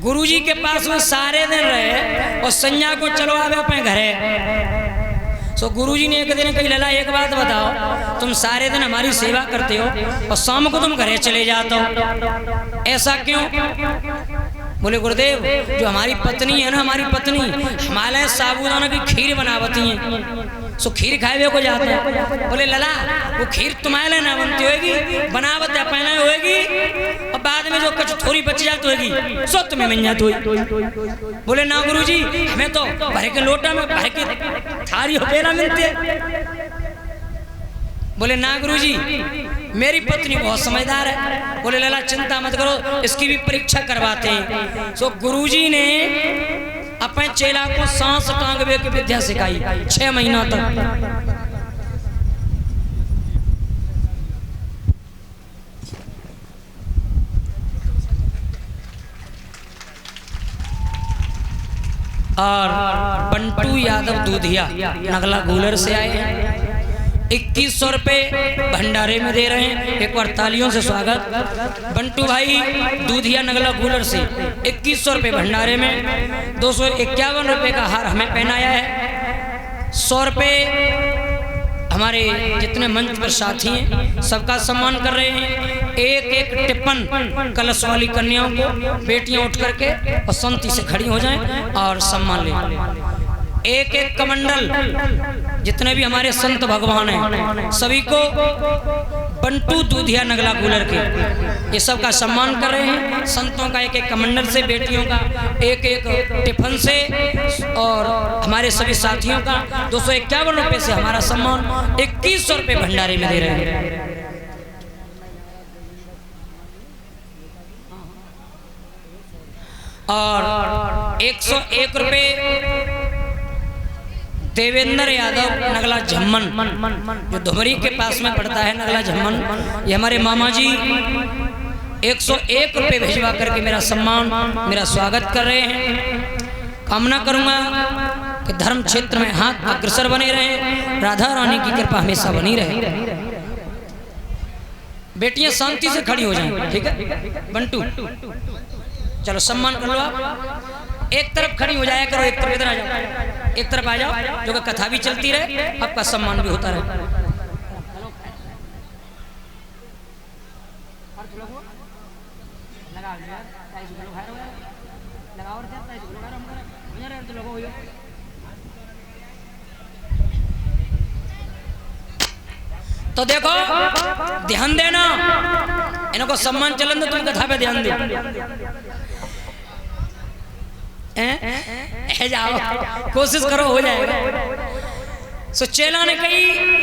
गुरुजी के पास में सारे दिन रहे और संज्ञा को चलो आवे अपने घरे। सो गुरुजी ने एक दिन कही, लला एक बात बताओ, तुम सारे दिन हमारी सेवा करते हो और शाम को तुम घरे चले जाते हो, ऐसा क्यों? बोले गुरुदेव, जो हमारी पत्नी है ना, हमारी पत्नी हिमालय साबूदाना की खीर बनावती है, सो खीर खाए को जाते हैं। बोले लला, वो खीर तुम्हारे ना बनती होगी, बनावत पहले होगी और बाद में जो कुछ थोड़ी बच जाती होगी सो तुम्हें मिल जाती होगी। बोले ना गुरुजी, हमें तो भर के लोटा में भर के थारी होपेला मिलती है। बोले ना गुरुजी, मेरी पत्नी बहुत समझदार है। बोले लला चिंता मत करो, इसकी भी परीक्षा करवाते हैं। सो गुरुजी ने अपने चेला को सांस टांगवे की विद्या सिखाई 6 महीना तक। और बंटू यादव दूधिया नगला गूलर से आए हैं, 2100 रुपये भंडारे में दे रहे हैं। एक बार तालियों से स्वागत। बंटू भाई दूधिया नगला गूलर से 2100 रुपये भंडारे में, 251 रुपये का हार हमें पहनाया है। 100 रुपये हमारे जितने मंच पर साथी हैं सबका सम्मान कर रहे हैं। एक टिप्पण कलश वाली कन्याओं को बेटियां उठ करके और शांति से खड़ी हो जाएं और सम्मान लें। एक कमंडल जितने भी हमारे संत भगवान हैं सभी को बंटू दूधिया नगला गूलर के ये सब का सम्मान कर रहे हैं। संतों का एक कमंडल से, बेटियों का एक टिफन से और हमारे सभी साथियों का 251 रुपये से हमारा सम्मान 2100 रुपये भंडारे में दे रहे हैं। और 101 रुपये देवेंद्र यादव नगला झम्मन, जो धुमरी के पास में पड़ता है नगला झम्मन, ये हमारे मामा जी 101 रुपये भिजवा करके मेरा सम्मान, मेरा स्वागत कर रहे हैं। कामना करूंगा कि धर्म क्षेत्र में हाथ अग्रसर बने रहे, राधा रानी की कृपा हमेशा बनी रहे, बेटियां शांति से खड़ी हो जाएं। ठीक है बंटू, चलो सम्मान कर लो। आप एक तरफ खड़ी हो जाया करो, एक तरफ इधर आ जाओ, एक तरफ आ जाओ, जो कि कथा भी चलती रहे, आपका सम्मान भी होता रहे। तो देखो ध्यान देना, इनको सम्मान चलन दो, तुम कथा पे ध्यान दे। जाओ, कोशिश करो, हो जाएगा। सो चेला ने कही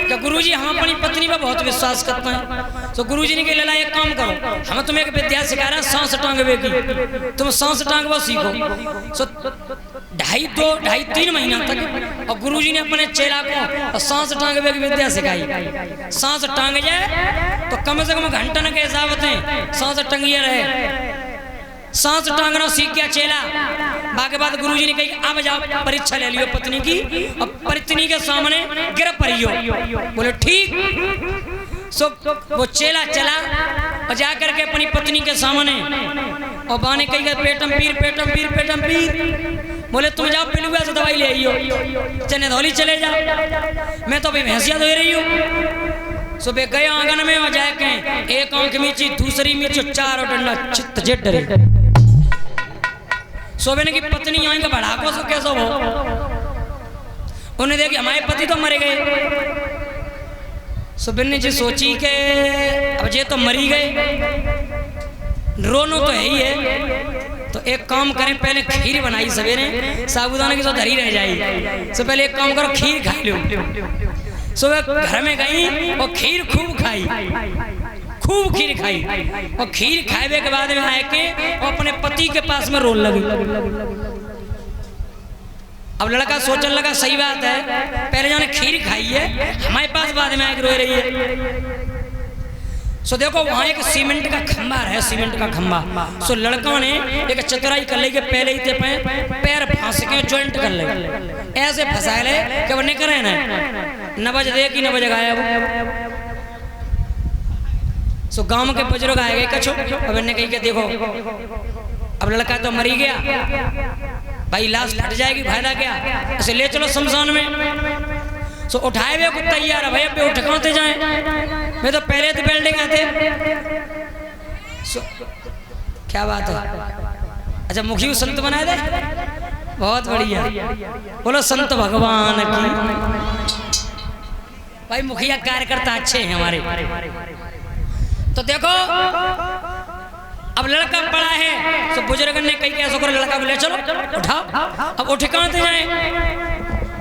कि गुरुजी हम अपनी पत्नी पर बहुत विश्वास करते हैं। तो गुरुजी ने कही लला एक काम करो, हम तुम्हें एक विद्या सिखा रहे हैं सांस टांगवे की, तुम सांस टांगवा सीखो। सो 2.5-3 महीना तक और गुरुजी ने अपने चेला को सांस टांगवे की विद्या सिखाई। सांस टांग जाए तो कम से कम घंटन के हिसाब से सांस टंगिए रहे। सांस टांगना सीख गया चेला। बाकी बाद गुरुजी ने कही अब जाओ परीक्षा ले लियो पत्नी की और पत्नी के सामने गिर पड़ियो। बोले ठीक। सो वो चेला चला और जाकर के अपनी पत्नी के सामने और बाने कही पेटम पीर पेटम पीर पेटम पीर। बोले तुम जाओ पिलुआ से दवाई ले आइयो, चने धौली चले जाओ, मैं तो अभी भैंसिया धो रही हूँ। सुबह गए आंगन में और जाके एक आंख मीची, दूसरी मीची, चारों डंडा चित्त जेट डरे। सोबे की पत्नी आई का बढ़ाको सो कैसो हो, उन्हें देखी हमारे पति तो मरे गए। सुबह ने जी सोची के अब ये तो मरी गए, रोनो तो है ही है, तो एक काम करें पहले खीर बनाई सवेरे, साबूदाना की तो धरी रह जाएगी। सो पहले एक काम करो खीर खा लो। सुबह घर में गई और खीर खूब खाई, खूब खीर खाई और खीर खाए के बाद में आए के और अपने पति के पास में रोने लगी। अब लड़का सोचने लगा सही बात है, पहले जाने खीर खाई है, हमारे पास बाद में आके रो रही है। सो देखो वहाँ एक सीमेंट का खंबा है, सीमेंट का खंबा। सो लड़का ने एक चतुराई कर ले के पहले ही पैर फांस के ज्वाइंट कर ले, ऐसे फंसा ले कि वो नहीं करे ना, न बज दे कि न बज गाया। सो गांव के बुजुर्ग आए गए कछो, अब इन्हें कही के देखो अब लड़का तो मरी गया, भाई लाश फट जाएगी, फायदा क्या, उसे ले चलो शमशान में। सो उठाए हुए को तैयार है भाई, अब उठ कौते जाए, मैं तो पहले तो बिल्डिंग आते। क्या बात है, अच्छा मुखी संत बनाए थे, बहुत बढ़िया, बोलो संत भगवान की। भाई मुखिया कार्यकर्ता अच्छे हैं हमारे। तो देखो अब लड़का पड़ा है, तो बुजुर्ग ने कही ऐसा करो, लड़का को ले चलो उठाओ, अब उठ कहाँ थे जाए,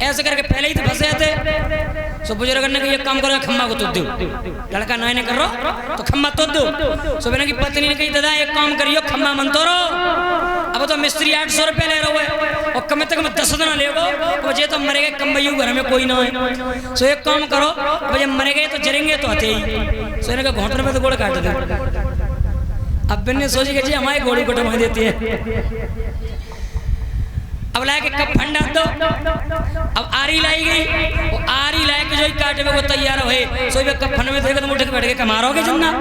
ऐसे करके पहले ही तो फंसे थे। सो बुजुर्ग ने कही एक काम करो, खम्मा को तुद दो, लड़का नहीं कर रहा तो खम्मा तुद दो। सो मैंने की पत्नी ने कही दादा एक काम करियो, खम्मा मन तो रो, अब तो मिस्त्री 800 रुपये ले रहा है और कम तक 10 दिन ले गो, जे तो मरे गए कम भैया घर में कोई ना है। सो एक काम करो, जब मरे गए तो जरेंगे तो आते ही। सो इन्हें घोटने पे तो गोड़ काट दे। अब मैंने सोची कि जी हमारी घोड़ी को टमा देती है। अब लाए के कब फंडा दो, अब आरी लाई गई, वो आरी लाए के जो काटे में वो तैयार हो, सो कब फन में देगा तो उठ के बैठ के मारोगे जिन्ना।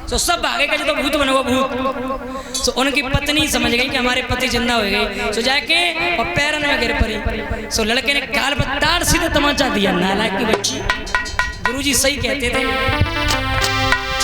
तो सब भागे के जो तो भूत बनो भूत। सो उनकी पत्नी समझ गई कि हमारे पति जिंदा हो गए, सो जाके और पैरन में गिर पड़ी। सो लड़के ने गाल पर ताड़ सीधे तमाचा दिया, नालायक की बच्ची। गुरुजी सही कहते थे,